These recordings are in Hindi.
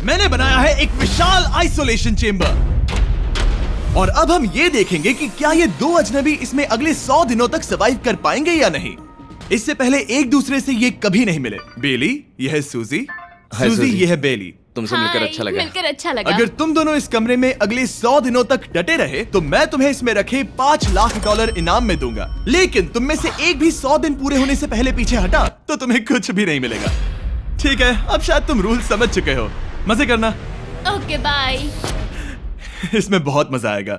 मैंने बनाया है एक विशाल आइसोलेशन चेम्बर और अब हम ये देखेंगे कि क्या ये दो अजनबी इसमें अगले 100 दिनों तक सर्वाइव कर पाएंगे या नहीं। इससे पहले एक दूसरे से ये कभी नहीं मिले। बेली, यह है सूजी, सूजी ये है बेली। तुमसे मिलकर अच्छा लगा। मिलकर अच्छा लगा। अगर तुम दोनों इस कमरे में अगले 100 दिनों तक डटे रहे तो मैं तुम्हें इसमें रखे $5 लाख इनाम में दूंगा। लेकिन तुम में से एक भी 100 दिन पूरे होने से पहले पीछे हटा तो तुम्हें कुछ भी नहीं मिलेगा। ठीक है, अब शायद तुम रूल समझ चुके हो। मजे करना। Okay bye. इसमें बहुत मजा आएगा।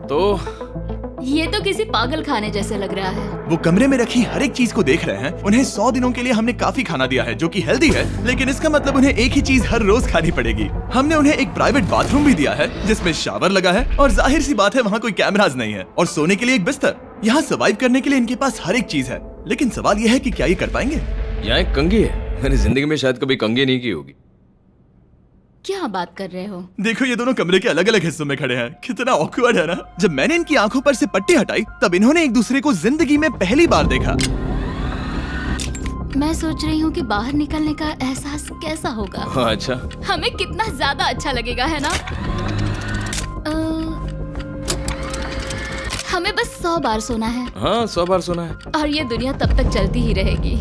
तो ये तो किसी पागल खाने जैसे लग रहा है। वो कमरे में रखी हर एक चीज को देख रहे हैं। उन्हें 100 दिनों के लिए हमने काफी खाना दिया है जो कि हेल्दी है, लेकिन इसका मतलब उन्हें एक ही चीज हर रोज खानी पड़ेगी। हमने उन्हें एक प्राइवेट बाथरूम भी दिया है जिसमें शावर लगा है और जाहिर सी बात है वहाँ कोई कैमराज नहीं है, और सोने के लिए एक बिस्तर। यहाँ सर्वाइव करने के लिए इनके पास हर एक चीज है, लेकिन सवाल यह है कि क्या ये कर पाएंगे। यहाँ एक कंघी है। मैंने जिंदगी में शायद कभी कंघी नहीं की होगी। क्या बात कर रहे हो? देखो ये दोनों कमरे के अलग अलग हिस्सों में खड़े हैं। कितना ऑकवर्ड है ना। जब मैंने इनकी आंखों पर से पट्टी हटाई तब इन्होंने एक दूसरे को जिंदगी में पहली बार देखा। मैं सोच रही हूँ कि बाहर निकलने का एहसास कैसा होगा। अच्छा, हमें कितना ज्यादा अच्छा लगेगा, है ना? हमें बस 100 बार सोना है। हाँ 100 बार सोना है। और ये दुनिया तब तक चलती ही रहेगी।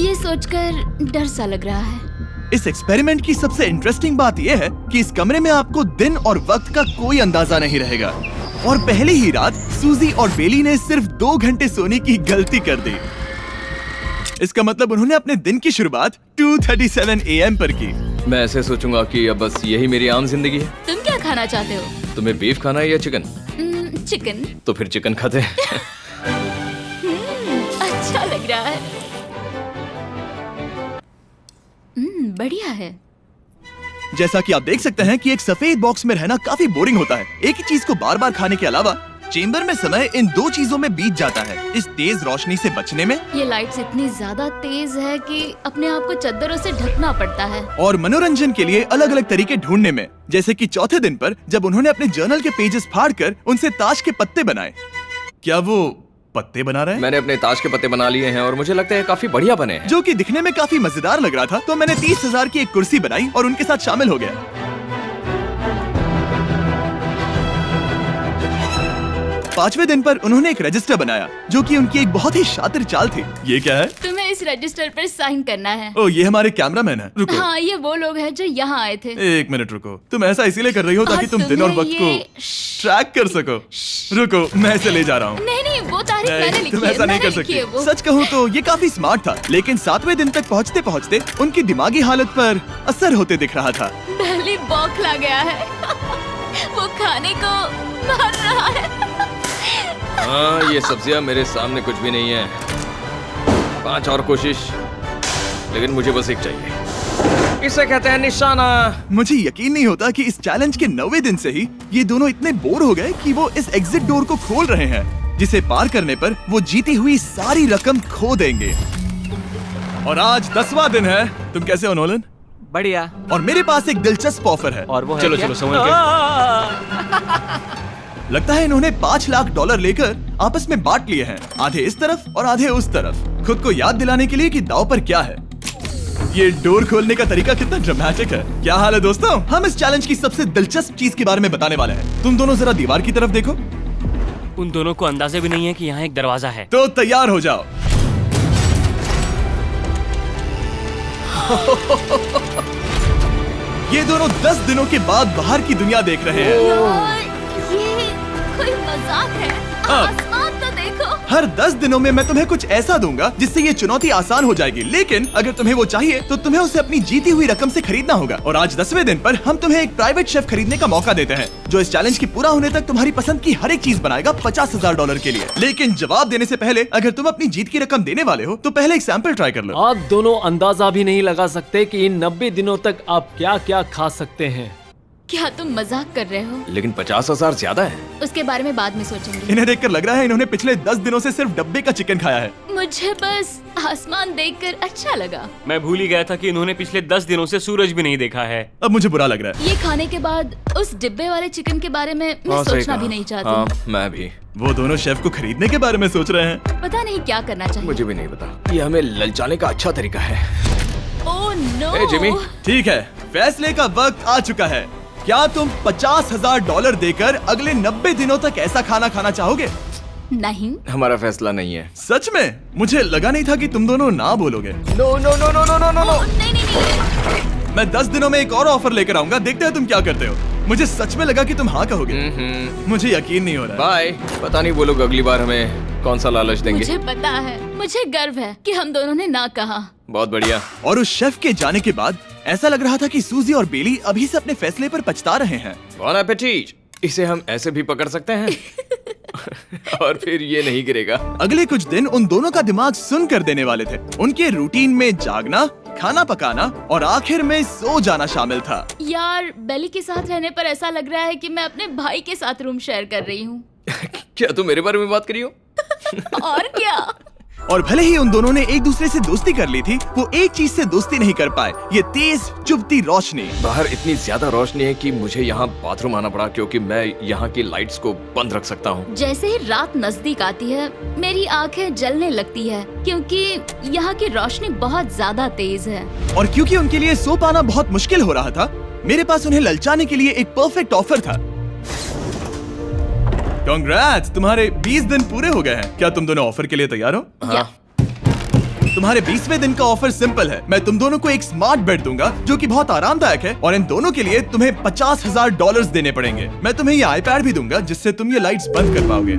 ये सोचकर डर सा लग रहा है। इस एक्सपेरिमेंट की सबसे इंटरेस्टिंग बात यह है कि इस कमरे में आपको दिन और वक्त का कोई अंदाजा नहीं रहेगा। और पहली ही रात सूजी और बेली ने सिर्फ 2 घंटे सोने की गलती कर दी। इसका मतलब उन्होंने अपने दिन की शुरुआत 2:37 AM पर की। मैं ऐसे सोचूंगा कि अब बस यही मेरी आम जिंदगी है। तुम क्या खाना चाहते हो? तुम्हें बीफ खाना है या चिकन? चिकन। तो फिर चिकन खाते हैं। अच्छा लग रहा है। बढ़िया है। जैसा कि आप देख सकते हैं कि एक सफेद बॉक्स में रहना काफी बोरिंग होता है। एक ही चीज को बार बार खाने के अलावा चेम्बर में समय इन 2 चीजों में बीत जाता है। इस तेज रोशनी से बचने में, ये लाइट्स इतनी ज्यादा तेज है कि अपने आप को चद्दरों से ढकना पड़ता है। और मनोरंजन के लिए अलग अलग तरीके ढूंढने में, जैसे कि चौथे दिन पर जब उन्होंने अपने जर्नल के पेजेस फाड़कर उनसे ताश के पत्ते बनाए। क्या वो पत्ते बना रहे हैं? मैंने अपने ताश के पत्ते बना लिए हैं और मुझे लगता है काफी बढ़िया बने हैं। जो कि दिखने में काफी मजेदार लग रहा था, तो मैंने 30,000 की एक कुर्सी बनाई और उनके साथ शामिल हो गया। 5वें दिन पर उन्होंने एक रजिस्टर बनाया जो कि उनकी एक बहुत ही शातिर चाल थी। ये क्या है? तुम्हें इस रजिस्टर पर साइन करना है। ओ, ये हमारे कैमरामैन है। रुको। हाँ, ये वो लोग हैं जो यहाँ आए थे। 1 मिनट रुको। तुम ऐसा इसीलिए कर रही हो ताकि और तुम दिन और तुम्हें वक्त को ये- ट्रैक कर सको। रुको, मैं इसे ले जा रहा हूँ। नहीं नहीं, वो तारीख मैंने लिखी तुम है। ऐसा नहीं कर मैंने लिखी है सकती। वो। सच कहूँ तो ये काफी स्मार्ट था, लेकिन 7वें दिन तक पहुँचते पहुँचते उनकी दिमागी हालत पर असर होते दिख रहा था। पहली बौखला गया है। वो खाने को मार रहा है। हाँ, ये सब्जियां मेरे सामने कुछ भी नहीं है। 5 और कोशिश, लेकिन मुझे बस एक चाहिए। इसे कहते हैं निशाना। मुझे यकीन नहीं होता कि इस चैलेंज के 9वें दिन से ही ये दोनों इतने बोर हो गए कि वो इस एग्जिट डोर को खोल रहे हैं, जिसे पार करने पर वो जीती हुई सारी रकम खो देंगे। और आज 10वां दिन है। तुम कैसे हो नोलन? बढ़िया। और मेरे पास एक दिलचस्प ऑफर है। और वो है चलो क्या? चलो समझ गए। लगता है इन्होंने $5 लाख लेकर आपस में बांट लिए हैं, आधे इस तरफ और आधे उस तरफ, खुद को याद दिलाने के लिए कि दांव पर क्या है। ये डोर खोलने का तरीका कितना ड्रामेटिक है। क्या हाल है दोस्तों? हम इस चैलेंज की सबसे दिलचस्प चीज के बारे में बताने वाले हैं। तुम दोनों जरा दीवार की तरफ देखो। उन दोनों को अंदाजा भी नहीं है कि यहाँ एक दरवाजा है। तो तैयार हो जाओ। ये दोनों 10 दिनों के बाद बाहर की दुनिया देख रहे हैं। यार, ये कोई मजाक है। आसमान तो देखो। हर 10 दिनों में मैं तुम्हें कुछ ऐसा दूंगा जिससे ये चुनौती आसान हो जाएगी, लेकिन अगर तुम्हें वो चाहिए तो तुम्हें उसे अपनी जीती हुई रकम से खरीदना होगा। और आज 10वें दिन पर हम तुम्हें एक प्राइवेट शेफ खरीदने का मौका देते हैं जो इस चैलेंज की पूरा होने तक तुम्हारी पसंद की हर एक चीज बनाएगा $50,000 के लिए। लेकिन जवाब देने से पहले अगर तुम अपनी जीत की रकम देने वाले हो तो पहले एक सैंपल ट्राई कर लो। आप दोनों अंदाजा भी नहीं लगा सकते कि इन 90 दिनों तक आप क्या क्या खा सकते हैं। क्या तुम मजाक कर रहे हो? लेकिन 50,000 ज्यादा है। उसके बारे में बाद में सोचेंगे। इन्हें देखकर लग रहा है इन्होंने पिछले 10 दिनों से सिर्फ डब्बे का चिकन खाया है। मुझे बस आसमान देखकर अच्छा लगा। मैं भूल ही गया था कि इन्होंने पिछले 10 दिनों से सूरज भी नहीं देखा है। अब मुझे बुरा लग रहा है। ये खाने के बाद उस डिब्बे वाले चिकन के बारे में मैं सही सोचना कहा। भी नहीं चाहती। हाँ, मैं भी। वो दोनों शेफ को खरीदने के बारे में सोच रहे हैं। पता नहीं क्या करना चाहिए। मुझे भी नहीं पता। ये हमें ललचाने का अच्छा तरीका है। Oh no. ए, जिमी। ठीक है, फैसले का वक्त आ चुका है। क्या तुम $50,000 देकर अगले 90 दिनों तक ऐसा खाना खाना चाहोगे? नहीं। हमारा फैसला नहीं है। सच में? मुझे लगा नहीं था कि तुम दोनों ना बोलोगे। No no no no no no no no. Oh, नहीं नहीं नहीं। मैं 10 दिनों में एक और ऑफर लेकर आऊंगा, देखते हैं तुम क्या करते हो। मुझे सच में लगा कि तुम हाँ कहोगे। मुझे यकीन नहीं हो रहा। बाय। पता नहीं वो लोग अगली बार हमें कौन सा लालच देंगे। मुझे पता है। मुझे गर्व है कि हम दोनों ने ना कहा। बहुत बढ़िया। और उस शेफ के जाने के बाद ऐसा लग रहा था कि सूजी और बेली अभी से अपने फैसले पर पछता रहे हैं। बॉन एपेटीट। इसे हम ऐसे भी पकड़ सकते हैं और फिर ये नहीं गिरेगा। अगले कुछ दिन उन दोनों का दिमाग सुन कर देने वाले थे। उनके रूटीन में जागना, खाना पकाना और आखिर में सो जाना शामिल था। यार, बेली के साथ रहने पर ऐसा लग रहा है कि मैं अपने भाई के साथ रूम शेयर कर रही हूँ। क्या तुम मेरे बारे में बात करी हो? और क्या? और भले ही उन दोनों ने एक दूसरे से दोस्ती कर ली थी, वो एक चीज से दोस्ती नहीं कर पाए, ये तेज चुभती रोशनी। बाहर इतनी ज्यादा रोशनी है कि मुझे यहाँ बाथरूम आना पड़ा क्योंकि मैं यहाँ की लाइट्स को बंद रख सकता हूँ। जैसे ही रात नजदीक आती है मेरी आंखें जलने लगती है क्योंकि यहाँ की रोशनी बहुत ज्यादा तेज है। और क्योंकि उनके लिए सो पाना बहुत मुश्किल हो रहा था, मेरे पास उन्हें ललचाने के लिए एक परफेक्ट ऑफर था। कांग्रेट्स, तुम्हारे 20 दिन पूरे हो गए हैं। क्या तुम दोनों ऑफर के लिए तैयार हो? हाँ। तुम्हारे 20वें दिन का ऑफर सिंपल है। मैं तुम दोनों को एक स्मार्ट बेड दूंगा जो कि बहुत आरामदायक है, और इन दोनों के लिए तुम्हें $50,000 देने पड़ेंगे। मैं तुम्हें ये आईपैड भी दूंगा जिससे तुम ये लाइट्स बंद कर पाओगे।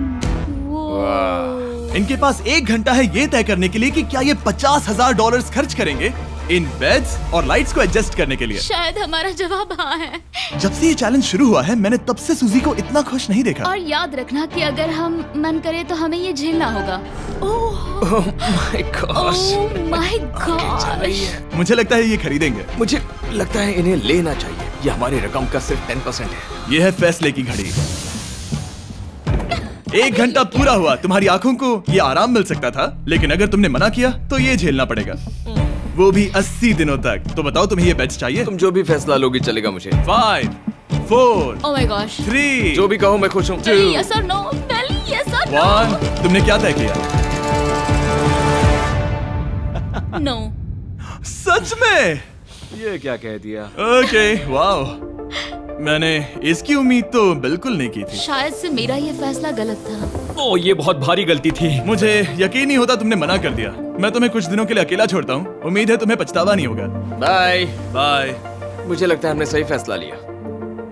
इनके पास 1 घंटा है ये तय करने के लिए कि क्या ये $50,000 खर्च करेंगे इन बेड्स और लाइट्स को एडजस्ट करने के लिए। शायद हमारा जवाब हाँ है। जब से ये चैलेंज शुरू हुआ है, मैंने तब से सूजी को इतना खुश नहीं देखा। और याद रखना कि अगर हम मन करे तो हमें ये झेलना होगा। Oh my gosh. My gosh. मुझे लगता है ये खरीदेंगे। मुझे लगता है इन्हें लेना चाहिए। ये हमारी रकम का सिर्फ 10% है। ये है फैसले की घड़ी। 1 घंटा पूरा हुआ, तुम्हारी आंखों को ये आराम मिल सकता था, लेकिन अगर तुमने मना किया तो ये झेलना पड़ेगा, वो भी 80 दिनों तक। तो बताओ, तुम्हें ये बेड्स चाहिए? तुम जो भी फैसला लोगी चलेगा मुझे। 5, 4, ओह माय गॉश। 3, जो भी कहो मैं खुश हूँ। यस और नो। बेली, यस और 1। तुमने क्या तय किया? नो। सच में? ये क्या कह दिया? Okay, wow. मैंने इसकी उम्मीद तो बिल्कुल नहीं की थी। शायद से मेरा ये फैसला गलत था। ओह, ये बहुत भारी गलती थी। मुझे यकीन नहीं होता तुमने मना कर दिया। मैं तुम्हें कुछ दिनों के लिए अकेला छोड़ता हूँ। उम्मीद है तुम्हें पछतावा नहीं होगा। बाय। बाय। मुझे लगता है हमने सही फैसला लिया।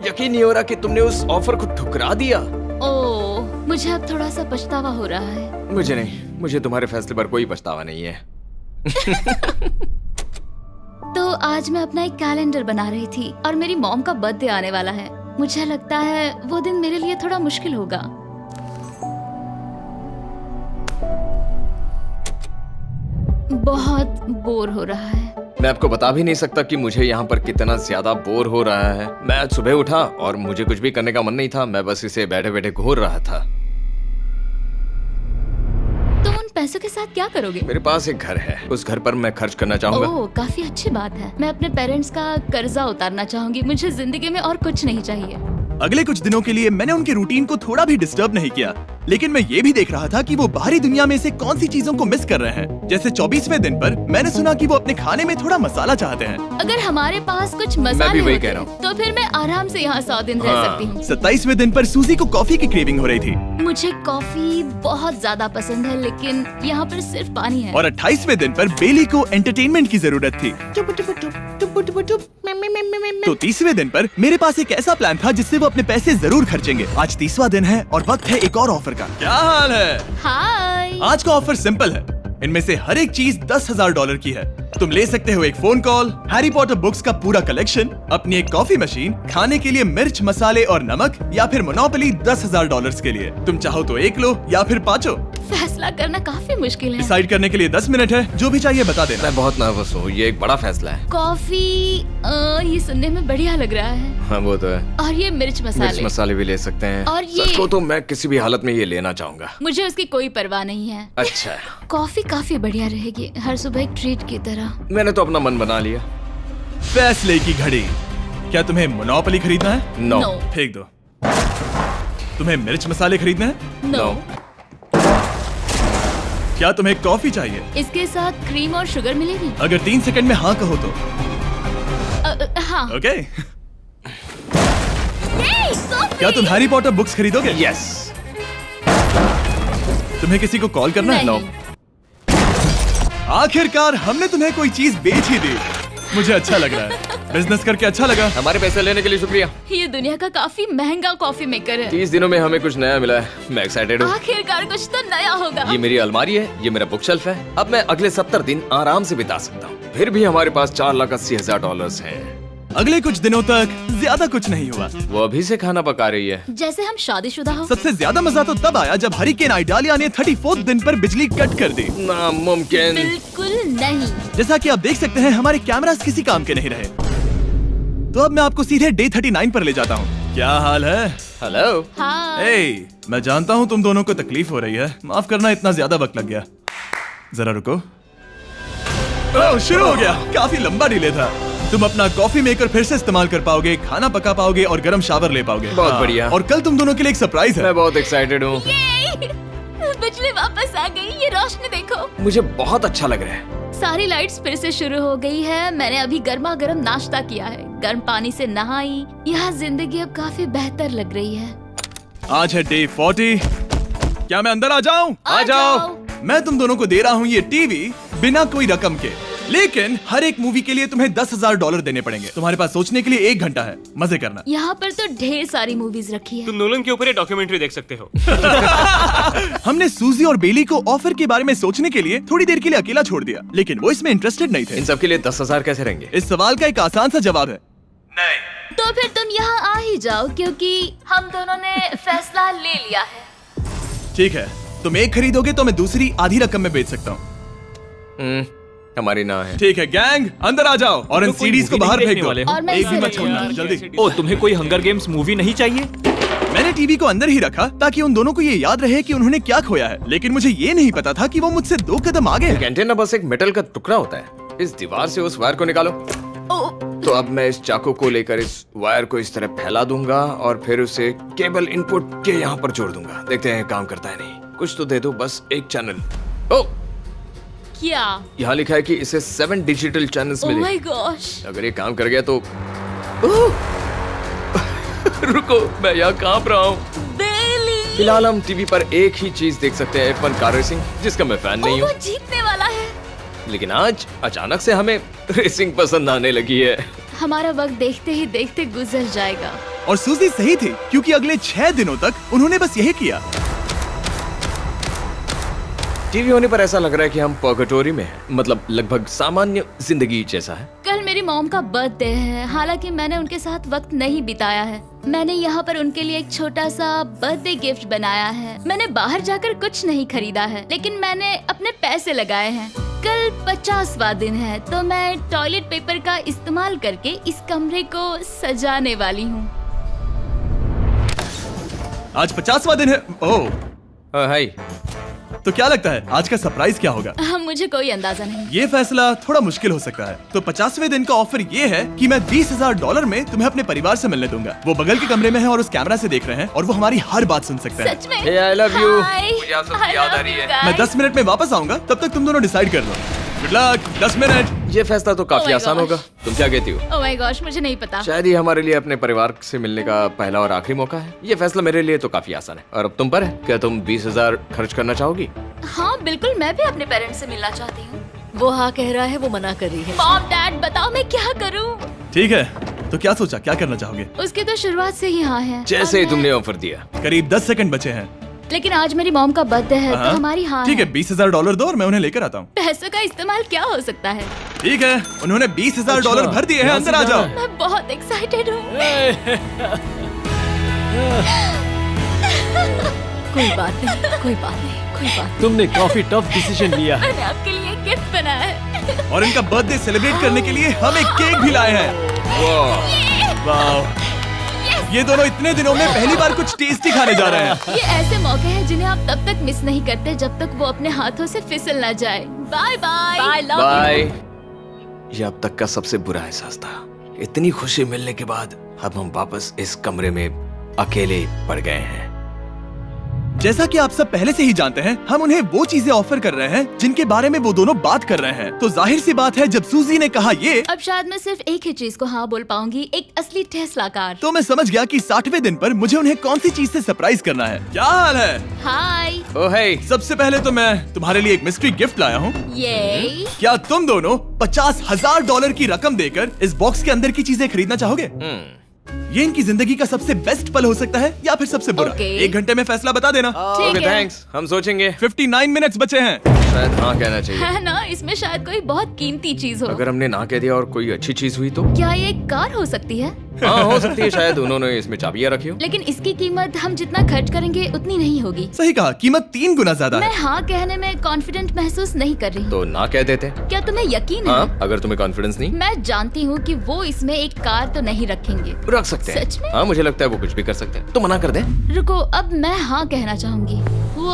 यकीन नहीं हो रहा कि तुमने उस ऑफर को ठुकरा दिया। ओह, मुझे अब थोड़ा सा पछतावा हो रहा है। मुझे नहीं, मुझे तुम्हारे फैसले पर कोई पछतावा नहीं है। तो आज मैं अपना एक कैलेंडर बना रही थी और मेरी मॉम का बर्थडे आने वाला है। मुझे लगता है वो दिन मेरे लिए थोड़ा मुश्किल होगा। बहुत बोर हो रहा है। मैं आपको बता भी नहीं सकता कि मुझे यहाँ पर कितना ज्यादा बोर हो रहा है। मैं आज सुबह उठा और मुझे कुछ भी करने का मन नहीं था। मैं बस इसे बैठे बैठे घूर रहा था। तुम उन पैसों के साथ क्या करोगे? मेरे पास एक घर है, उस घर पर मैं खर्च करना चाहूंगा। ओह, काफी अच्छी बात है। मैं अपने पेरेंट्स का कर्जा उतारना चाहूंगी। मुझे जिंदगी में और कुछ नहीं चाहिए। अगले कुछ दिनों के लिए मैंने उनके रूटीन को थोड़ा भी डिस्टर्ब नहीं किया, लेकिन मैं ये भी देख रहा था कि वो बाहरी दुनिया में से कौन सी चीजों को मिस कर रहे हैं। जैसे 24वें दिन पर मैंने सुना कि वो अपने खाने में थोड़ा मसाला चाहते हैं। अगर हमारे पास कुछ मसाले वही होते कह रहा हूँ। तो फिर मैं आराम से यहाँ 100 दिन रह सकती हूँ। 27वें दिन पर सूजी को कॉफी की क्रेविंग हो रही थी। मुझे कॉफी बहुत ज्यादा पसंद है, लेकिन यहाँ पर सिर्फ पानी है। और 28वें दिन पर बेली को एंटरटेनमेंट की जरूरत थी। तो 30वें दिन पर मेरे पास एक ऐसा प्लान था जिससे वो अपने पैसे जरूर खर्चेंगे। आज 30वां दिन है और वक्त है एक और ऑफर का। क्या हाल है? हाय। आज का ऑफर सिंपल है। इनमें से हर एक चीज $10,000 की है। तुम ले सकते हो एक phone call, Harry Potter books का पूरा कलेक्शन, अपनी एक कॉफी मशीन, खाने के लिए मिर्च, मसाले और नमक, या फिर मोनोपोली $10,000 के लिए। तुम चाहो तो 1 लो या फिर 5। फैसला करना काफी मुश्किल है। डिसाइड करने के लिए 10 मिनट है, जो भी चाहिए बता देना। मैं बहुत नर्वस हूँ, ये एक बड़ा फैसला है। कॉफी ये सुनने में बढ़िया लग रहा है। हाँ वो तो है। और ये मिर्च मिर्च मसाले। मसाले भी ले सकते हैं। और ये- सच को तो मैं किसी भी हालत में ये लेना चाहूंगा। मुझे उसकी कोई परवाह नहीं है। अच्छा, कॉफी काफी बढ़िया रहेगी, हर सुबह एक ट्रीट की तरह। मैंने तो अपना मन बना लिया। फैसले की घड़ी। क्या तुम्हें मोनोपोली खरीदना है? नो। No. फेंक दो। तुम्हें मिर्च मसाले खरीदने हैं? नो। क्या तुम्हें कॉफी चाहिए? इसके साथ क्रीम और शुगर मिलेगी? अगर 3 सेकंड में हाँ कहो तो। हाँ। ओके। कॉफी! क्या तुम हैरी पॉटर बुक्स खरीदोगे? यस। तुम्हें किसी को कॉल करना है? नहीं। आखिरकार हमने तुम्हें कोई चीज बेच ही दी। मुझे अच्छा लग रहा है। बिजनेस करके अच्छा लगा। हमारे पैसे लेने के लिए शुक्रिया। ये दुनिया का काफी महंगा कॉफी मेकर है। 30 दिनों में हमें कुछ नया मिला है। मैं एक्साइटेड हूँ। आखिरकार कुछ तो नया होगा। ये मेरी अलमारी है, ये मेरा बुक शेल्फ है। अब मैं अगले 70 दिन आराम से बिता सकता हूँ। फिर भी हमारे पास $4,80,000 हैं। अगले कुछ दिनों तक ज्यादा कुछ नहीं हुआ। वो अभी से खाना पका रही है। जैसे हम शादीशुदा हो। सबसे ज्यादा मजा तो तब आया जब हरिकेन आइडालिया ने 34 दिन पर बिजली कट कर दी। नामुमकिन। बिल्कुल नहीं। जैसा कि आप देख सकते हैं हमारे कैमरास किसी काम के नहीं रहे। तो अब मैं आपको सीधे डे 39 पर ले जाता हूँ। क्या हाल है? हेलो। हाँ। ए, मैं जानता हूँ तुम दोनों को तकलीफ हो रही है। माफ करना, इतना ज्यादा वक्त लग गया। जरा रुको। ओह, शुरू हो गया। काफी लंबा डिले था। तुम अपना कॉफी मेकर फिर से इस्तेमाल कर पाओगे, खाना पका पाओगे और गर्म शावर ले पाओगे। बहुत हाँ, बढ़िया। और कल तुम दोनों के लिए एक सरप्राइज है। मैं बहुत एक्साइटेड हूँ। ये! बिजली वापस आ गई। ये रोशनी देखो। मुझे बहुत अच्छा लग रहा है। सारी लाइट्स फिर से शुरू हो गई है। मैंने अभी गर्मा गर्म नाश्ता किया है, गर्म पानी से नहाई। यहाँ जिंदगी अब काफी बेहतर लग रही है। आज है डे 40। क्या मैं अंदर आ जाऊं? आ जाओ। मैं तुम दोनों को दे रहा हूँ ये टीवी बिना कोई रकम के, लेकिन हर एक मूवी के लिए तुम्हें $10,000 देने पड़ेंगे। तुम्हारे पास सोचने के लिए 1 घंटा है। मजे करना। यहाँ पर तो ढेर सारी मूवीज रखी है। तुम नोलन के ऊपर ये डॉक्यूमेंट्री देख सकते हो। हमने सूजी और बेली को ऑफर के बारे में सोचने के लिए थोड़ी देर के लिए अकेला छोड़ दिया, लेकिन वो इसमें इंटरेस्टेड नहीं थे। इन सब के लिए 10,000 कैसे रहेंगे? इस सवाल का एक आसान सा जवाब है नहीं। तो फिर तुम यहाँ आ ही जाओ, क्योंकि हम दोनों ने फैसला ले लिया है। ठीक है, तुम एक खरीदोगे तो मैं दूसरी आधी रकम में बेच सकता हूँ। हमारी ना है। ठीक है गैंग, अंदर आ जाओ और इन कोई सीडीज को movie बाहर नहीं फेंक देखने दो। वाले हो? और मैं एक भी इसे मत छोड़ना, रखूंगी। जल्दी। ओ, तुम्हें कोई हंगर गेम्स मूवी नहीं चाहिए? मैंने टीवी को अंदर ही रखा ताकि उन दोनों को ये याद रहे कि उन्होंने क्या खोया है, लेकिन मुझे ये नहीं पता था कि वो मुझसे 2 कदम आगे एक है। एंटेना बस एक मेटल का टुकड़ा होता है। इस दीवार से उस वायर को निकालो। ओ, तो अब मैं इस चाकू को लेकर इस वायर को इस तरह फैला दूंगा और फिर उसे केबल इनपुट के यहाँ पर जोड़ दूंगा। देखते हैं काम करता है नहीं। कुछ तो दे दो, बस एक चैनल। ओ, क्या? यहाँ लिखा है कि इसे 7 डिजिटल चैनल्स ओह माय मिले। गॉश। अगर ये काम कर गया तो रुको, मैं यहाँ कांप रहा हूँ। बेली! फिलहाल हम टीवी पर एक ही चीज देख सकते हैं, F1 कार रेसिंग, जिसका मैं फैन नहीं वो हूँ। जीतने वाला है। लेकिन आज अचानक से हमें रेसिंग पसंद आने लगी है। हमारा वक्त देखते ही देखते गुजर जाएगा। और सूजी सही थी, क्योंकि अगले 6 दिनों तक उन्होंने बस यही किया। टीवी होने पर ऐसा लग रहा है कि हम पर्गेटोरी में हैं, मतलब लगभग सामान्य जिंदगी जैसा है। कल मेरी मॉम का बर्थडे है, हालांकि मैंने उनके साथ वक्त नहीं बिताया है। मैंने यहाँ पर उनके लिए एक छोटा सा बर्थडे गिफ्ट बनाया है। मैंने बाहर जाकर कुछ नहीं खरीदा है, लेकिन मैंने अपने पैसे लगाए हैं। कल 50वां दिन है, तो मैं टॉयलेट पेपर का इस्तेमाल करके इस कमरे को सजाने वाली हूँ। आज 50वां दिन है। ओह, हाय। तो क्या लगता है आज का सरप्राइज क्या होगा? मुझे कोई अंदाजा नहीं। ये फैसला थोड़ा मुश्किल हो सकता है। तो 50वें दिन का ऑफर ये है कि मैं $20,000 में तुम्हें अपने परिवार से मिलने दूंगा। वो बगल के कमरे में है और उस कैमरा से देख रहे हैं और वो हमारी हर बात सुन सकते हैं। सच में? Hey, I love you. Hi. मुझे आप सबकी I याद आ love रही you है। guys. मैं 10 मिनट में वापस आऊंगा, तब तक तुम दोनों डिसाइड कर लो। Good luck. 10 मिनट। ये फैसला तो काफी Oh my आसान gosh. होगा। तुम क्या कहती हो? ओह माय गॉश, मुझे नहीं पता। शायद ये हमारे लिए अपने परिवार से मिलने का पहला और आखिरी मौका है। ये फैसला मेरे लिए तो काफी आसान है। और अब तुम पर है। क्या तुम 20,000 खर्च करना चाहोगी? हाँ बिल्कुल, मैं भी अपने पेरेंट्स से मिलना चाहती हूँ। वो हाँ कह रहा है, वो मना कर रही है। मॉम डैड बताओ मैं क्या करूँ? ठीक है, तो क्या सोचा, क्या करना चाहोगे? उसकी तो शुरुआत से ही हाँ है। जैसे ही और तुमने ऑफर दिया। करीब 10 सेकंड बचे हैं। लेकिन आज मेरी मॉम का बर्थडे है, हाँ? तो हमारी हाँ ठीक है, $20,000 दो और मैं उन्हें लेकर आता हूँ। पैसों का इस्तेमाल क्या हो सकता है? ठीक है, उन्होंने $20,000 भर दिए हैं। यहाँ अंदर से आ जाओ। जाना मैं बहुत एक्साइटेड हूँ। कोई बात नहीं, कोई बात नहीं, कोई कोई बात तुमने काफी टफ डिसीजन लिया है। मैंने आपके लिए गिफ्ट बनाया है। और इनका बर्थडे सेलिब्रेट करने के लिए हम एक केक भी लाए हैं। वाह, ये दोनों इतने दिनों में पहली बार कुछ टेस्टी खाने जा रहे हैं। ये ऐसे मौके हैं जिन्हें आप तब तक मिस नहीं करते जब तक वो अपने हाथों से फिसल ना जाए। Bye bye. Bye love bye. ये अब तक का सबसे बुरा एहसास था। इतनी खुशी मिलने के बाद अब हम वापस इस कमरे में अकेले पड़ गए हैं। जैसा कि आप सब पहले से ही जानते हैं, हम उन्हें वो चीजें ऑफर कर रहे हैं जिनके बारे में वो दोनों बात कर रहे हैं। तो जाहिर सी बात है, जब सूजी ने कहा ये, अब शायद मैं सिर्फ एक ही चीज को हाँ बोल पाऊंगी, एक असली टेस्ला कार। तो मैं समझ गया कि 60वें दिन पर मुझे उन्हें कौन सी चीज से सरप्राइज करना है। क्या हाल है? हाय। ओ हे, सबसे पहले तो मैं तुम्हारे लिए एक मिस्ट्री गिफ्ट लाया हूँ। ये क्या तुम दोनों $50,000 की रकम देकर इस बॉक्स के अंदर की चीजें खरीदना चाहोगे? ये इनकी जिंदगी का सबसे बेस्ट पल हो सकता है या फिर सबसे बुरा। Okay. 1 घंटे में फैसला बता देना। ठीक ओके है। थैंक्स, हम सोचेंगे। 59 मिनट्स बचे हैं। शायद हाँ कहना चाहिए। है ना, इसमें शायद कोई बहुत कीमती चीज हो। अगर हमने ना कह दिया और कोई अच्छी चीज हुई तो? क्या ये एक कार हो सकती है? हाँ हो सकती है, शायद उन्होंने इसमें चाबियां रखी हो। लेकिन इसकी कीमत हम जितना खर्च करेंगे उतनी नहीं होगी। सही कहा, कीमत 3 गुना ज्यादा मैं है। हाँ कहने में कॉन्फिडेंट महसूस नहीं कर रही। तो ना कह देते। क्या तुम्हें यकीन है? हाँ, अगर तुम्हें कॉन्फिडेंस नहीं, मैं जानती हूँ कि वो इसमें एक कार तो नहीं रखेंगे। रख सकते हैं। सच में? हाँ मुझे लगता है वो कुछ भी कर सकते हैं। तो मना कर दे। रुको, अब मैं हाँ कहना चाहूंगी। वो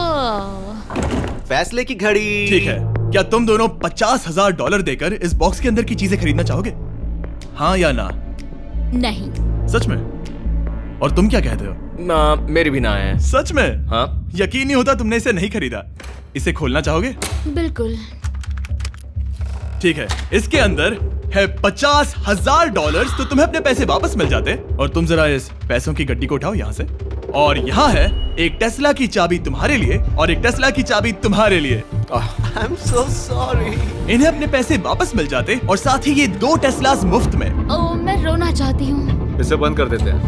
फैसले की घड़ी। ठीक है, क्या तुम दोनों $50,000 देकर इस बॉक्स के अंदर की चीजें खरीदना चाहोगे? हाँ या ना? नहीं। सच में? और तुम क्या कहते हो? ना, मेरी भी ना है। सच में? हाँ यकीन नहीं होता तुमने इसे नहीं खरीदा। इसे खोलना चाहोगे? बिल्कुल। ठीक है, इसके अंदर है $50,000, तो तुम्हें अपने पैसे वापस मिल जाते। और तुम जरा इस पैसों की गड्डी को उठाओ यहाँ से। और यहाँ है एक टेस्ला की चाबी तुम्हारे लिए और एक टेस्ला की चाबी तुम्हारे लिए। I am so sorry. इन्हें अपने पैसे वापस मिल जाते और साथ ही ये 2 टेस्लास मुफ्त में। ओह, मैं रोना चाहती हूँ। इसे बंद कर देते हैं।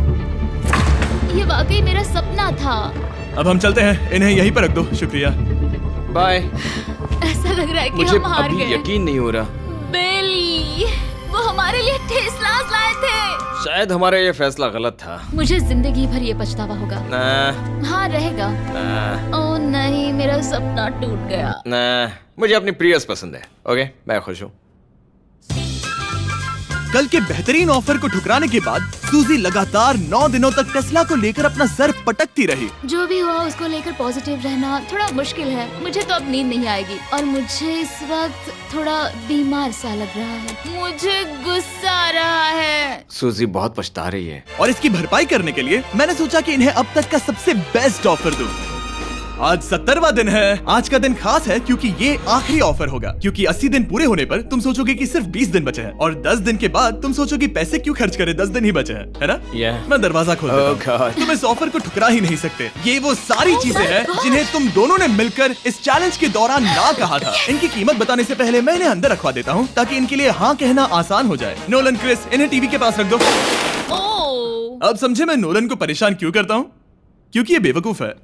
ये वाकई मेरा सपना था। अब हम चलते हैं, इन्हें यहीं पर रख दो। शुक्रिया। बाय। ऐसा लग रहा है कि मुझे हम हार अभी गए। यकीन नहीं हो रहा। बेली, वो हमारे लिए टेस्लास लाए थे। शायद हमारा ये फैसला गलत था। मुझे जिंदगी भर ये पछतावा होगा। ना हाँ रहेगा। ना ओह नहीं, मेरा सपना टूट गया। ना, मुझे अपनी प्रियस पसंद है। ओके, मैं खुश हूँ। कल के बेहतरीन ऑफर को ठुकराने के बाद सूजी लगातार 9 दिनों तक टेस्ला को लेकर अपना सर पटकती रही। जो भी हुआ उसको लेकर पॉजिटिव रहना थोड़ा मुश्किल है। मुझे तो अब नींद नहीं आएगी और मुझे इस वक्त थोड़ा बीमार सा लग रहा है। मुझे गुस्सा आ रहा है। सूजी बहुत पछता रही है। और इसकी भरपाई करने के लिए मैंने सोचा कि इन्हें अब तक का सबसे बेस्ट ऑफर दूं। आज 70वां दिन है। आज का दिन खास है क्योंकि ये आखिरी ऑफर होगा। क्योंकि 80 दिन पूरे होने पर तुम सोचोगे कि सिर्फ 20 दिन बचे हैं और 10 दिन के बाद तुम सोचोगे पैसे क्यों खर्च करें, 10 दिन ही बचे हैं, है ना? Yeah. मैं दरवाजा खोल देता हूं। Oh God. तुम इस ऑफर को ठुकरा ही नहीं सकते। ये वो सारी चीजें हैं जिन्हें तुम दोनों ने मिलकर इस चैलेंज के दौरान ना कहा था। इनकी कीमत बताने से पहले मैं इन्हें अंदर रखवा देता हूँ ताकि इनके लिए हाँ कहना आसान हो जाए। नोलन, क्रिस, इन्हें टीवी के पास रख दो। ओह, अब समझे मैं नोलन को परेशान क्यों करता हूँ? क्योंकि ये बेवकूफ है।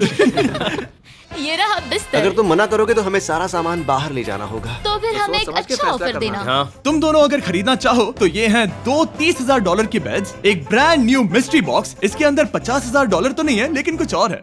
ये रहा बिस्तर। अगर तुम मना करोगे तो हमें सारा सामान बाहर ले जाना होगा। तो फिर हमें एक समझ के अच्छा फैसला ऑफर करना देना। है। हाँ तुम दोनों अगर खरीदना चाहो तो ये हैं 2 $30,000 के बेड्स, एक ब्रांड न्यू मिस्ट्री बॉक्स। इसके अंदर $50,000 तो नहीं है लेकिन कुछ और है।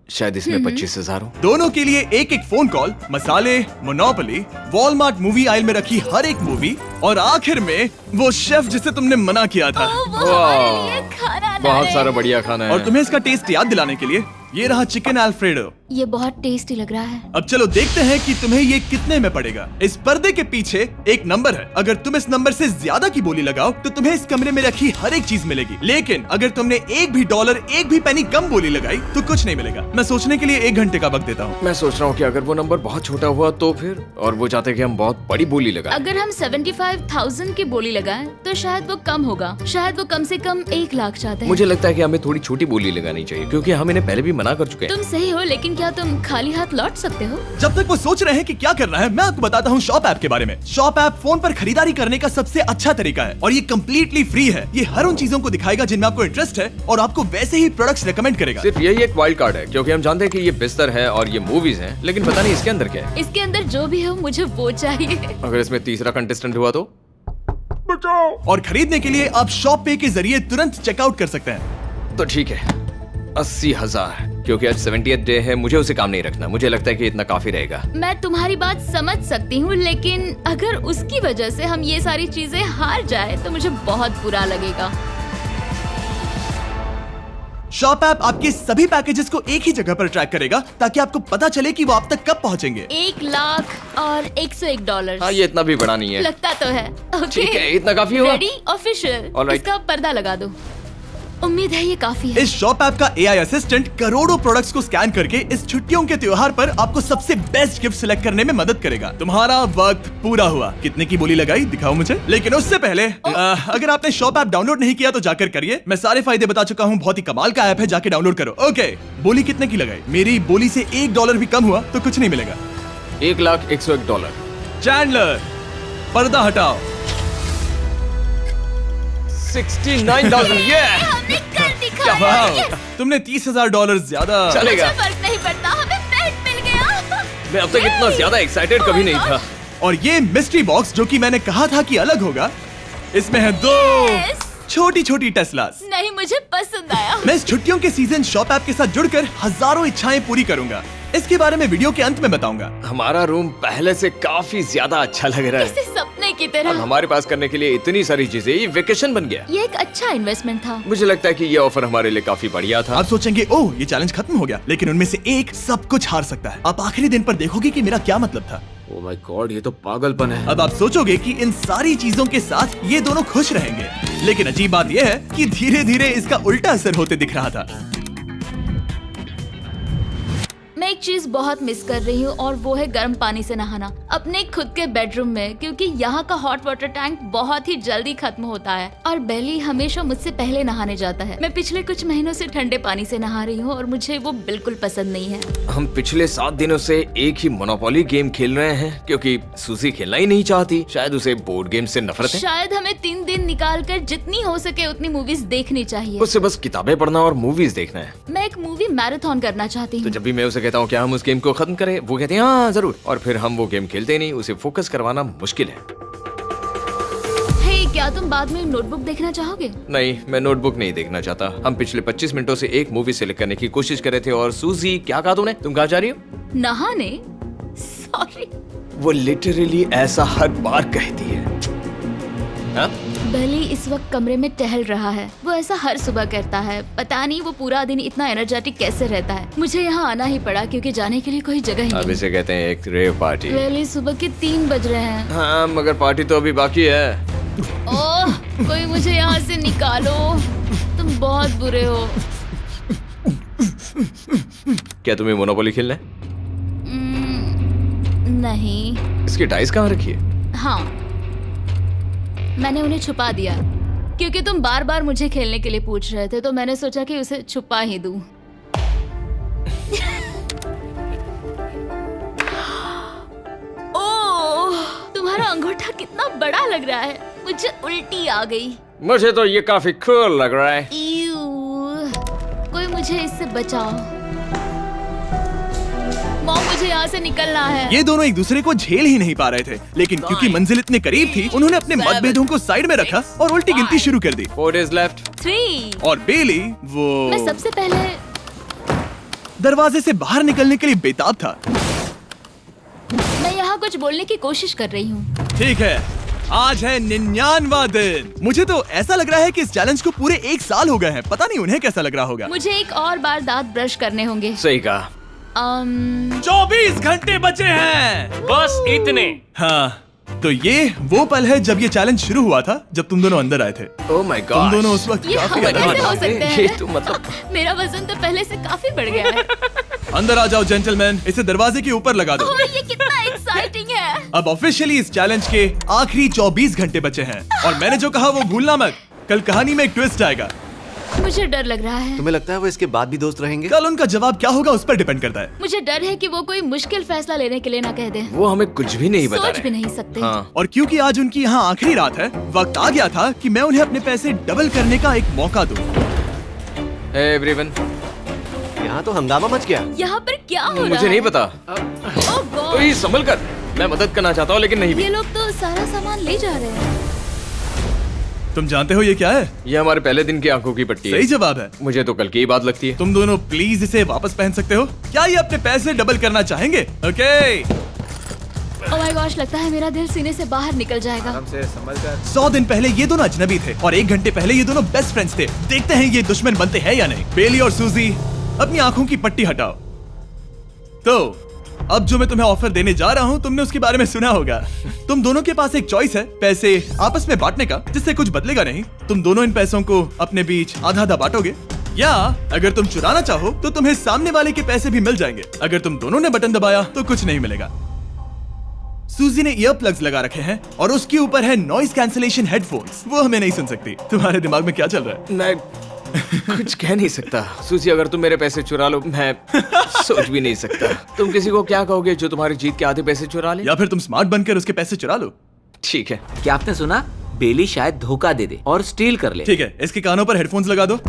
शायद इसमें 25,000 हो। दोनों के लिए एक एक फोन कॉल, मसाले, मोनोपोली, वॉलमार्ट मूवी आइल में रखी हर एक मूवी और आखिर में वो शेफ जिसे तुमने मना किया था। ओह, वो हमारे लिए खाना ला बहुत रहे सारा हैं। बढ़िया खाना है। और तुम्हें इसका टेस्ट याद दिलाने के लिए ये रहा चिकन अल्फ्रेडो। ये बहुत टेस्टी लग रहा है। अब चलो देखते हैं कि तुम्हें ये कितने में पड़ेगा। इस पर्दे के पीछे एक नंबर है। अगर तुम इस नंबर से ज्यादा की बोली लगाओ तो तुम्हें इस कमरे में रखी हर एक चीज मिलेगी। लेकिन अगर तुमने एक भी डॉलर, एक भी पेनी कम बोली लगाई तो कुछ नहीं मिलेगा। मैं सोचने के लिए 1 घंटे का वक्त देता हूँ। मैं सोच रहा हूँ कि अगर वो नंबर बहुत छोटा हुआ तो फिर, और वो चाहते कि हम बहुत बड़ी बोली लगाएं। अगर हम 75,000 की बोली लगाएं तो शायद वो कम होगा। शायद वो कम से कम 1 लाख चाहते हैं। मुझे लगता है कि हमें थोड़ी छोटी बोली लगानी चाहिए क्योंकि हम इन्हें पहले भी मना कर चुके हैं। तुम सही हो, लेकिन क्या तुम खाली हाथ लौट सकते हो? जब तक वो सोच रहे हैं कि क्या करना है, मैं आपको बताता हूँ शॉप ऐप के बारे में। शॉप ऐप फोन पर खरीदारी करने का सबसे अच्छा तरीका है और ये कम्प्लीटली फ्री है। ये हर उन चीजों को दिखाएगा जिनमें आपको इंटरेस्ट है और आपको वैसे ही प्रोडक्ट्स रेकमेंड करेगा। सिर्फ यही एक वाइल्ड कार्ड है क्योंकि हम जानते हैं कि ये बिस्तर है और ये मूवीज हैं, लेकिन पता नहीं इसके अंदर क्या है। इसके अंदर जो भी हो मुझे वो चाहिए। अगर इसमें तीसरा कंटेस्टेंट हुआ तो? और खरीदने के लिए आप शॉप पे के जरिए तुरंत चेकआउट कर सकते हैं। तो ठीक है, 80,000, क्योंकि आज 70th डे है, मुझे उसे काम नहीं रखना। मुझे लगता है कि इतना काफी रहेगा। मैं तुम्हारी बात समझ सकती हूँ, लेकिन अगर उसकी वजह से हम ये सारी चीजें हार जाए तो मुझे बहुत बुरा लगेगा। शॉप ऐप आपके सभी पैकेजेस को एक ही जगह पर ट्रैक करेगा ताकि आपको पता चले कि वो आप तक कब पहुंचेंगे। 1 लाख और $101। हाँ, ये इतना भी बड़ा नहीं है। लगता तो है। Okay. ठीक है, इतना काफी हुआ। Ready, official. All right. इसका पर्दा लगा दो। उम्मीद है ये काफी है। इस शॉप ऐप का AI असिस्टेंट करोड़ों प्रोडक्ट्स को स्कैन करके इस छुट्टियों के त्योहार पर आपको सबसे बेस्ट गिफ्ट सिलेक्ट करने में मदद करेगा। तुम्हारा वक्त पूरा हुआ। कितने की बोली लगाई दिखाओ मुझे। लेकिन उससे पहले अगर आपने शॉप ऐप डाउनलोड नहीं किया तो जाकर करिए। मैं सारे फायदे बता चुका हूँ, बहुत ही कमाल का ऐप है, जाके डाउनलोड करो। ओके, बोली कितने की लगाई? मेरी बोली से $1 भी कम हुआ तो कुछ नहीं मिलेगा। $1,01,000। चैंडलर, पर्दा हटाओ। 69,000। ये हमने कर दिखाया। वाह, Yes! तुमने $30,000 ज्यादा। चलेगा। मुझे फर्क नहीं पड़ता, हमें पेट मिल गया। मैं अब तक इतना ज्यादा एक्साइटेड कभी नहीं था। और ये मिस्ट्री बॉक्स जो कि मैंने कहा था कि अलग होगा, इसमें है 2 Yes! छोटी छोटी टेस्लास। नहीं, मुझे पसंद आया। मैं इस छुट्टियों के सीजन शॉप ऐप के साथ जुड़कर हजारों इच्छाएं पूरी करूंगा। इसके बारे में वीडियो के अंत में बताऊंगा। हमारा रूम पहले से काफी ज्यादा अच्छा लग रहा है। इसे सपने की अब तरह। हमारे पास करने के लिए इतनी सारी चीजें, ये वेकेशन बन गया। ये एक अच्छा इन्वेस्टमेंट था। मुझे लगता है कि ये ऑफर हमारे लिए काफी बढ़िया था। आप सोचेंगे ओह ये चैलेंज खत्म हो गया, लेकिन उनमें से एक सब कुछ हार सकता है। आप आखिरी दिन पर देखोगे कि मेरा क्या मतलब था। ओह माय गॉड, ये तो पागलपन है। अब आप सोचोगे कि इन सारी चीजों के साथ ये दोनों खुश रहेंगे, लेकिन अजीब बात यह है कि धीरे धीरे इसका उल्टा असर होते दिख रहा था। मैं एक चीज बहुत मिस कर रही हूँ और वो है गर्म पानी से नहाना अपने खुद के बेडरूम में, क्योंकि यहाँ का हॉट वाटर टैंक बहुत ही जल्दी खत्म होता है और बेली हमेशा मुझसे पहले नहाने जाता है। मैं पिछले कुछ महीनों से ठंडे पानी से नहा रही हूँ और मुझे वो बिल्कुल पसंद नहीं है। हम पिछले 7 दिनों से एक ही मोनोपोली गेम खेल रहे हैं, क्योंकि सूजी खेलना ही नहीं चाहती। शायद उसे बोर्ड गेम से नफरत है। शायद हमें 3 दिन निकाल कर जितनी हो सके उतनी मूवीज देखनी चाहिए। उससे बस किताबें पढ़ना और मूवीज देखना है। मैं एक मूवी मैराथन करना चाहती तो हूँ। जब भी मैं उसे कहता हूँ क्या हम उस गेम को खत्म करें, वो कहते हैं हाँ जरूर, और फिर हम वो गेम खेलते नहीं। उसे फोकस करवाना मुश्किल है। हे, क्या तुम बाद में नोटबुक देखना चाहोगे? नहीं, मैं नोटबुक नहीं देखना चाहता। हम पिछले 25 मिनटों से एक मूवी सेलेक्ट करने की कोशिश कर रहे थे। और सूजी, क्या कहा तूने? तुम कहाँ जा रही हो? नहाने? सॉरी। वो लिटरली ऐसा हर बार कहती है। हाँ? बेली इस वक्त कमरे में टहल रहा है। वो ऐसा हर सुबह करता है। पता नहीं वो पूरा दिन इतना एनर्जेटिक कैसे रहता है। मुझे यहाँ आना ही पड़ा क्योंकि जाने के लिए कोई जगह ही अब नहीं। इसे कहते हैं एक रेव पार्टी। बेली, सुबह के 3 बज रहे हैं। हाँ, मगर पार्टी तो अभी बाकी है। ओह, कोई मुझे यहाँ से निकालो। तुम बहुत बुरे हो। क्या तुम्हें मोनोपोली खेलना है? नहीं। इसकी डाइस कहाँ रखी है? हाँ, मैंने उन्हें छुपा दिया क्योंकि तुम बार बार मुझे खेलने के लिए पूछ रहे थे, तो मैंने सोचा कि उसे छुपा ही दूं। ओह, तुम्हारा अंगूठा कितना बड़ा लग रहा है। मुझे उल्टी आ गई। मुझे तो ये काफी कूल लग रहा है। ईऊ, कोई मुझे इससे बचाओ। मॉम, मुझे यहाँ से निकलना है। ये दोनों एक दूसरे को झेल ही नहीं पा रहे थे, लेकिन क्योंकि मंजिल इतने करीब थी, उन्होंने अपने मतभेदों को साइड में रखा और उल्टी गिनती शुरू कर दी। 4 days left। 3। और बेली वो मैं सबसे पहले दरवाजे से बाहर निकलने के लिए बेताब था। मैं यहाँ कुछ बोलने की कोशिश कर रही हूँ। ठीक है, आज है 99वां दिन। मुझे तो ऐसा लग रहा है कि इस चैलेंज को पूरे 1 साल हो गए हैं। पता नहीं उन्हें कैसा लग रहा होगा। मुझे एक और बार दांत ब्रश करने होंगे। सही कहा। 24 घंटे बचे हैं। बस इतने। हाँ, तो ये वो पल है जब ये चैलेंज शुरू हुआ था, जब तुम दोनों अंदर आए थे। Oh my God. तुम दोनों उस वक्त ये काफी हम अलग कैसे थे। हो सकते हैं? ये तो मतलब मेरा वजन तो पहले से काफी बढ़ गया है। अंदर आ जाओ जेंटलमैन, इसे दरवाजे के ऊपर लगा दो। ओह, ये कितना एक्साइटिंग है। अब ऑफिशियली इस चैलेंज के आखिरी 24 घंटे बचे हैं, और मैंने जो कहा वो भूलना मत। कल कहानी में एक ट्विस्ट आएगा। मुझे डर लग रहा है। तुम्हें लगता है वो इसके बाद भी दोस्त रहेंगे? कल उनका जवाब क्या होगा उस पर डिपेंड करता है। मुझे डर है कि वो कोई मुश्किल फैसला लेने के लिए ना कह दे। वो हमें कुछ भी नहीं बता सोच रहे। भी नहीं सकते। हाँ। और क्योंकि आज उनकी यहाँ आखिरी रात है, वक्त आ गया था कि मैं उन्हें अपने पैसे डबल करने का एक मौका दूं। Hey everyone। यहाँ तो हंगामा मच गया। यहाँ पर क्या हो रहा है? मुझे नहीं पता। ओह गॉड, ओए, संभल कर। मैं मदद करना चाहता हूँ लेकिन नहीं भी। ये लोग तो सारा सामान ले जा रहे हैं। तुम जानते हो ये क्या है? ये हमारे पहले दिन की आंखों की पट्टी सही है। जवाब है। मुझे तो कल की ही बात लगती है। तुम दोनों प्लीज इसे वापस पहन सकते हो? क्या ये अपने पैसे डबल करना चाहेंगे? ओके। ओह माय गॉश, लगता है मेरा दिल सीने से बाहर निकल जाएगा। 100 दिन पहले ये दोनों अजनबी थे और 1 घंटे पहले ये दोनों बेस्ट फ्रेंड्स थे। देखते हैं ये दुश्मन बनते हैं या नहीं। बेली और सूजी, अपनी आंखों की पट्टी हटाओ। तो अब जो मैं तुम्हें ऑफर देने जा रहा हूँ, तुमने उसके बारे में सुना होगा। तुम दोनों के पास एक चॉइस है पैसे आपस में बांटने का, जिससे कुछ बदलेगा नहीं। तुम दोनों इन पैसों को अपने बीच आधा आधा बांटोगे, या अगर तुम चुराना चाहो तो तुम्हें सामने वाले के पैसे भी मिल जाएंगे। अगर तुम दोनों ने बटन दबाया तो कुछ नहीं मिलेगा। सूजी ने ईयर प्लग्स लगा रखे हैं और उसके ऊपर है नॉइस कैंसलेशन हेडफोन्स। वो हमें नहीं सुन सकती। तुम्हारे दिमाग में क्या चल रहा है? मैं कुछ कह नहीं सकता। सूजी, अगर तुम मेरे पैसे चुरा लो, मैं सोच भी नहीं सकता। तुम किसी को क्या कहोगे जो तुम्हारी जीत के आधे पैसे चुरा ले? या फिर तुम स्मार्ट बनकर उसके पैसे चुरा लो। ठीक है। क्या आपने सुना? बेली शायद धोखा दे दे और स्टील कर ले। ठीक है, इसके कानों पर हेडफोन्स लगा दो।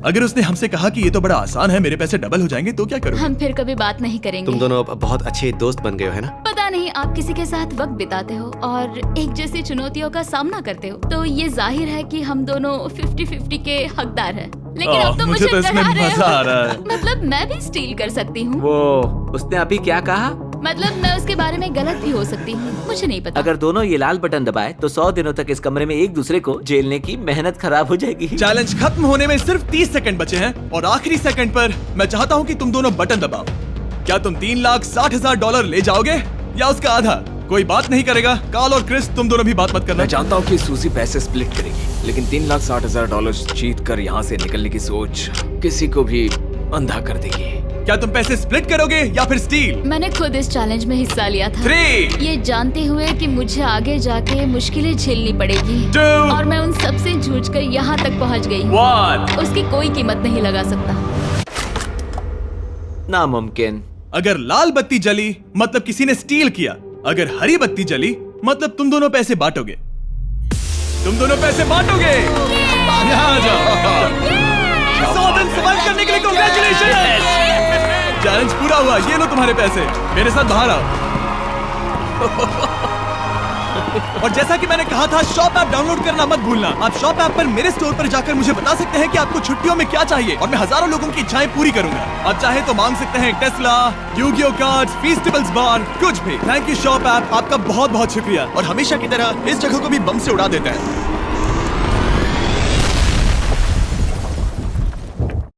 अगर उसने हमसे कहा कि ये तो बड़ा आसान है, मेरे पैसे डबल हो जाएंगे, तो क्या करोगे? हम फिर कभी बात नहीं करेंगे। तुम दोनों अब बहुत अच्छे दोस्त बन गए हो, है ना? पता नहीं, आप किसी के साथ वक्त बिताते हो और एक जैसी चुनौतियों का सामना करते हो, तो ये जाहिर है कि हम दोनों 50-50 के हकदार हैं। लेकिन अब तो मुझे तो इसमें डरा रहे मजा आ रहा है। हो। मतलब मैं भी स्टील कर सकती हूँ। वो उसने अभी क्या कहा? मतलब मैं उसके बारे में गलत भी हो सकती हूँ, मुझे नहीं पता। अगर दोनों ये लाल बटन दबाए तो 100 दिनों तक इस कमरे में एक दूसरे को झेलने की मेहनत खराब हो जाएगी। चैलेंज खत्म होने में सिर्फ 30 सेकंड बचे हैं और आखिरी सेकंड पर मैं चाहता हूँ कि तुम दोनों बटन दबाओ। क्या तुम $3,60,000 ले जाओगे या उसका आधा? कोई बात नहीं करेगा। कार्ल और क्रिस, तुम दोनों भी बात मत करना। मैं जानता हूँ कि सूजी पैसे स्प्लिट करेगी, लेकिन $3,60,000 जीत कर यहाँ से निकलने की सोच किसी को भी अंधा कर देगी। क्या तुम पैसे स्प्लिट करोगे या फिर स्टील? मैंने खुद इस चैलेंज में हिस्सा लिया था, 3, ये जानते हुए कि मुझे आगे जाके मुश्किलें झेलनी पड़ेगी 2, और मैं उन सब से जूझकर यहाँ तक पहुँच गई। 1। उसकी कोई कीमत नहीं लगा सकता। नामुमकिन। अगर लाल बत्ती जली मतलब किसी ने स्टील किया, अगर हरी बत्ती जली मतलब तुम दोनों पैसे बांटोगे। तुम दोनों पैसे बांटोगे। यहाँ आ जाओ। 100 दिन सर्वाइव करने के लिए कांग्रेचुलेशन। चैलेंज पूरा हुआ। ये लो तुम्हारे पैसे, मेरे साथ बाहर आओ। और जैसा कि मैंने कहा था, शॉप ऐप डाउनलोड करना मत भूलना। आप शॉप ऐप पर मेरे स्टोर पर जाकर मुझे बता सकते हैं कि आपको छुट्टियों में क्या चाहिए और मैं हजारों लोगों की इच्छाएं पूरी करूंगा। आप चाहे तो मांग सकते हैं टेस्ला, यूगियो कार्ड्स, फेस्टिवल्स बार, कुछ भी। थैंक यू शॉप ऐप, आपका बहुत बहुत शुक्रिया। और हमेशा की तरह इस जगह को भी बम से उड़ा देता है।